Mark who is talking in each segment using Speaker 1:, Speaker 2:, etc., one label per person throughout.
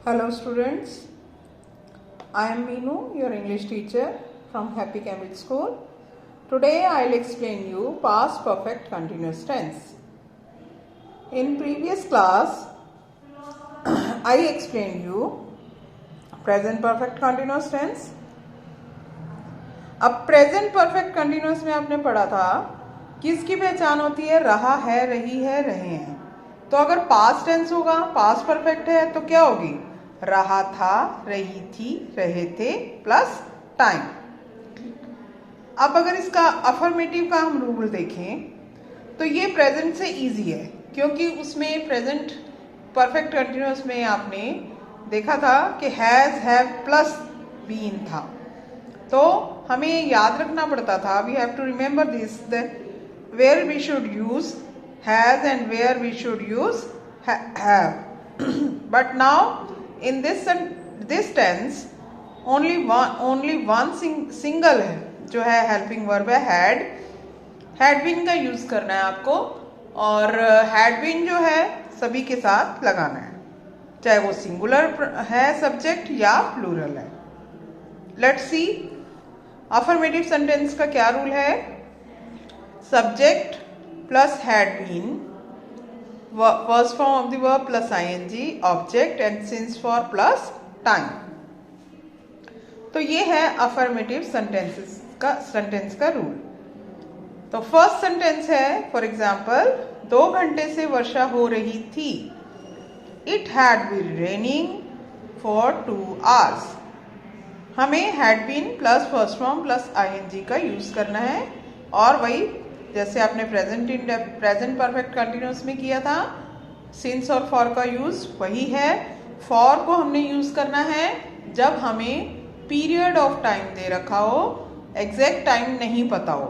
Speaker 1: Hello students, I am Meenu, your English teacher from Happy Cambridge School. Today I will explain you past perfect continuous tense. In previous class, I explained you present perfect continuous tense. अब present perfect continuous में आपने पढ़ा था किसकी पहचान होती है, रहा है, रही है, रहे हैं। तो अगर पास्ट टेंस होगा, पास्ट परफेक्ट है तो क्या होगी, रहा था, रही थी, रहे थे प्लस टाइम। अब अगर इसका अफर्मेटिव का हम रूल देखें तो ये प्रेजेंट से इजी है, क्योंकि उसमें प्रेजेंट परफेक्ट कंटिन्यूस में आपने देखा था कि हैज, हैव प्लस बीन था। तो हमें याद रखना पड़ता था, we have to remember this, where we should use has and where we should use have. But now in this tense only one single है जो है हेल्पिंग वर्ब है, हैड बीन का यूज करना है आपको, और हैड बीन जो है सभी के साथ लगाना है, चाहे वो सिंगुलर है सब्जेक्ट या प्लूरल है। लेट्स सी अफर्मेटिव सेंटेंस का क्या रूल है। Subject plus had been, first form of the verb plus ing, object and since for plus time। तो ये है अफर्मेटिव सेंटेंस का रूल। तो फर्स्ट सेंटेंस है, फॉर एग्जाम्पल 2 घंटे से वर्षा हो रही थी। It had been raining for 2 hours। हमें had been plus first form plus ing का यूज करना है, और वही जैसे आपने प्रेजेंट परफेक्ट कंटिन्यूस में किया था, सिंस और फॉर का यूज वही है। फॉर को हमने यूज करना है जब हमें पीरियड ऑफ टाइम दे रखा हो, एग्जैक्ट टाइम नहीं पता हो,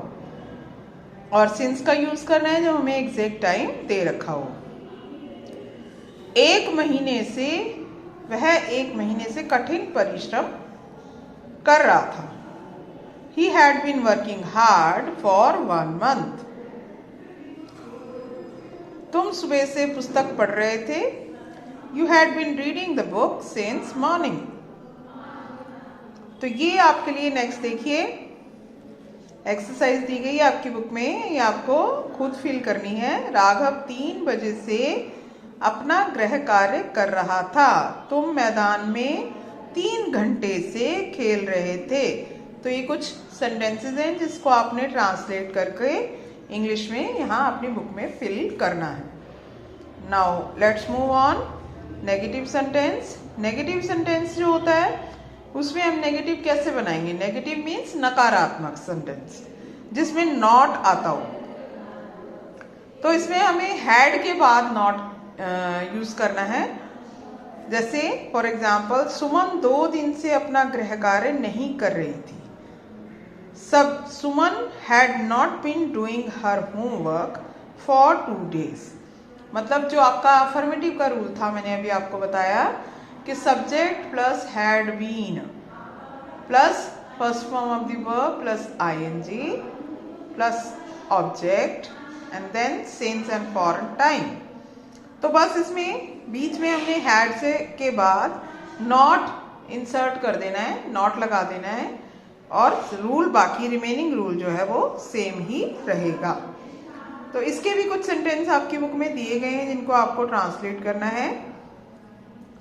Speaker 1: और सिंस का यूज करना है जब हमें एग्जैक्ट टाइम दे रखा हो। वह 1 महीने से कठिन परिश्रम कर रहा था। He had been working hard for 1 month। तुम सुबह से पुस्तक पढ़ रहे थे। You had been reading the book since morning। तो ये आपके लिए नेक्स्ट देखिए, एक्सरसाइज दी गई है आपकी बुक में, ये आपको खुद फिल करनी है। राघव 3 बजे से अपना गृह कार्य कर रहा था। तुम मैदान में 3 घंटे से खेल रहे थे। तो ये कुछ सेंटेंसेस हैं जिसको आपने ट्रांसलेट करके इंग्लिश में यहाँ अपनी बुक में फिल करना है। Now let's move on. Negative sentence. Negative sentence जो होता है उसमें हम नेगेटिव कैसे बनाएंगे। नेगेटिव मीन्स नकारात्मक सेंटेंस जिसमें नॉट आता हो। तो इसमें हमें हैड के बाद नॉट यूज करना है। जैसे फॉर एग्जाम्पल, सुमन 2 दिन से अपना गृह कार्य नहीं कर रही थी। सुमन had not been doing her homework for 2 days। मतलब जो आपका अफर्मेटिव का रूल था, मैंने अभी आपको बताया कि subject plus had been plus first form of the verb plus ing plus object and then since and for time. तो बस इसमें बीच में हमने हैड से के बाद नॉट इंसर्ट कर देना है, नॉट लगा देना है, और रूल बाकी रिमेनिंग रूल जो है वो सेम ही रहेगा। तो इसके भी कुछ सेंटेंस आपकी बुक में दिए गए हैं जिनको आपको ट्रांसलेट करना है।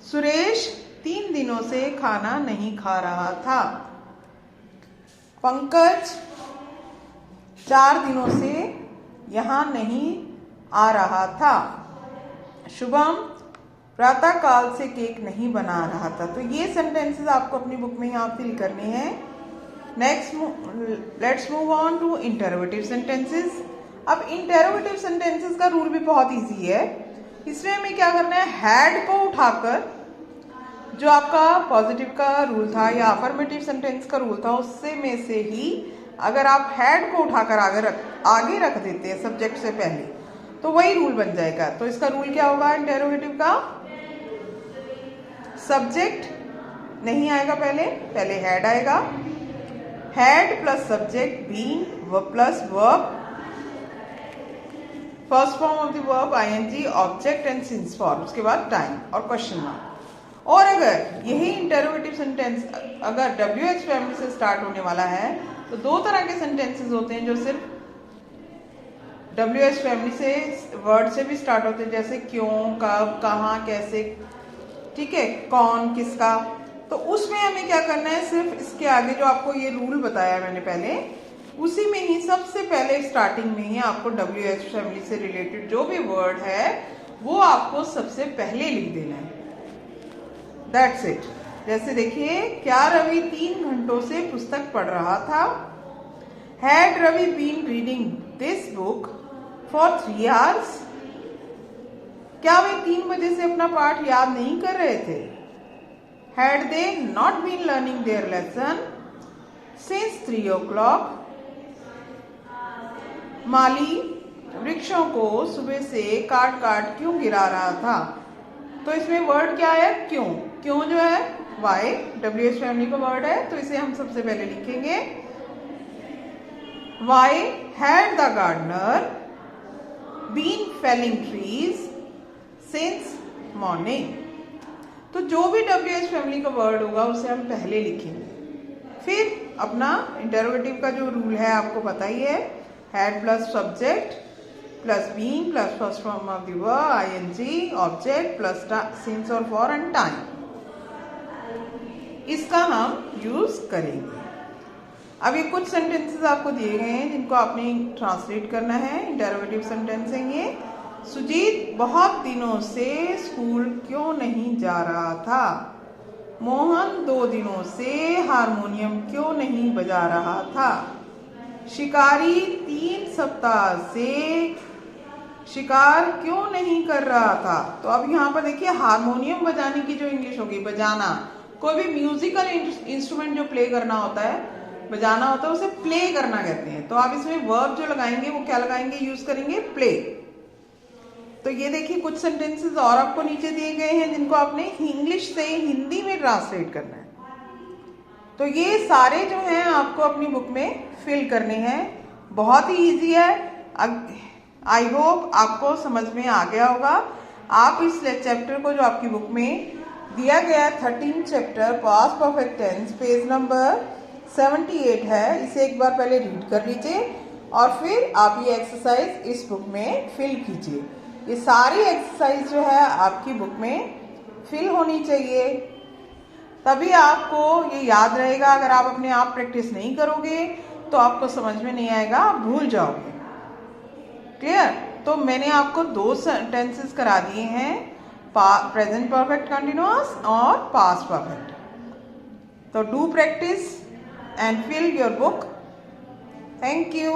Speaker 1: सुरेश 3 दिनों से खाना नहीं खा रहा था। पंकज 4 दिनों से यहाँ नहीं आ रहा था। शुभम प्रातः काल से केक नहीं बना रहा था। तो ये सेंटेंसेस आपको अपनी बुक में यहाँ फिल करने हैं। Next let's move on to interrogative sentences. अब इंटरोगेटिव सेंटेंसेस का रूल भी बहुत इजी है। इसमें हमें क्या करना है, हैड को उठाकर, जो आपका पॉजिटिव का रूल था या अफर्मेटिव सेंटेंस का रूल था उससे में से ही अगर आप हैड को उठाकर आगे रख देते हैं सब्जेक्ट से पहले, तो वही रूल बन जाएगा। तो इसका रूल क्या होगा इंटरोगेटिव का, सब्जेक्ट नहीं आएगा, पहले हैड आएगा। Had plus subject been plus verb, first form of the verb ing, object and since for, उसके बाद टाइम और क्वेश्चन मार्क। और अगर यही इंटरोगेटिव सेंटेंस अगर WH फैमिली से स्टार्ट होने वाला है तो दो तरह के सेंटेंसेस होते हैं जो सिर्फ WH फैमिली से वर्ड से भी स्टार्ट होते हैं, जैसे क्यों, कब, कहाँ, कैसे, ठीक है, कौन, किसका। तो उसमें हमें क्या करना है, सिर्फ इसके आगे जो आपको ये रूल बताया मैंने पहले, उसी में ही सबसे पहले स्टार्टिंग में ही आपको WH फैमिली से रिलेटेड जो भी वर्ड है वो आपको सबसे पहले लिख देना है। That's it. जैसे देखिए, क्या रवि 3 घंटों से पुस्तक पढ़ रहा था? Had Ravi been reading this book for 3 hours? क्या वे 3 बजे से अपना पाठ याद नहीं कर रहे थे? Had they not been learning their lesson since 3 o'clock? माली वृक्षों को सुबह से काट काट क्यों गिरा रहा था? तो इसमें वर्ड क्या है? क्यों। क्यों जो है वाई, WH फैमिली का वर्ड है, तो इसे हम सबसे पहले लिखेंगे why had the gardener been felling trees since morning. तो जो भी WH फैमिली का वर्ड होगा उसे हम पहले लिखेंगे। फिर अपना इंटरोगेटिव का जो रूल है आपको पता ही है, had plus subject plus been plus first form of the verb ING object plus since और फॉर एंड टाइम, इसका हम यूज करेंगे। अब ये कुछ सेंटेंसेस आपको दिए गए हैं जिनको आपने ट्रांसलेट करना है। इंटरोगेटिव सेंटेंस है ये। सुजीत बहुत दिनों से स्कूल क्यों नहीं जा रहा था? मोहन 2 दिनों से हारमोनियम क्यों नहीं बजा रहा था? शिकारी 3 सप्ताह से शिकार क्यों नहीं कर रहा था? तो अब यहाँ पर देखिए, हारमोनियम बजाने की जो इंग्लिश होगी, बजाना, कोई भी म्यूजिकल इंस्ट्रूमेंट जो प्ले करना होता है, बजाना होता है, उसे प्ले करना कहते हैं। तो आप इसमें वर्ब जो लगाएंगे वो क्या लगाएंगे, यूज करेंगे प्ले। तो ये देखिए कुछ सेंटेंसेस और आपको नीचे दिए गए हैं जिनको आपने इंग्लिश से हिंदी में ट्रांसलेट करना है। तो ये सारे जो हैं आपको अपनी बुक में फिल करने हैं। बहुत ही इजी है। आई होप आपको समझ में आ गया होगा। आप इस चैप्टर को जो आपकी बुक में दिया गया है 13 chapter past perfect tense, page number 78 है, इसे एक बार पहले रीड कर लीजिए और फिर आप ये एक्सरसाइज इस बुक में फिल कीजिए। ये सारी एक्सरसाइज जो है आपकी बुक में फिल होनी चाहिए, तभी आपको ये याद रहेगा। अगर आप अपने आप प्रैक्टिस नहीं करोगे तो आपको समझ में नहीं आएगा, आप भूल जाओगे। क्लियर? तो मैंने आपको 2 सेंटेंसेस करा दिए हैं, प्रेजेंट परफेक्ट कंटिन्यूअस और पास्ट परफेक्ट। तो do practice and fill your book. Thank you.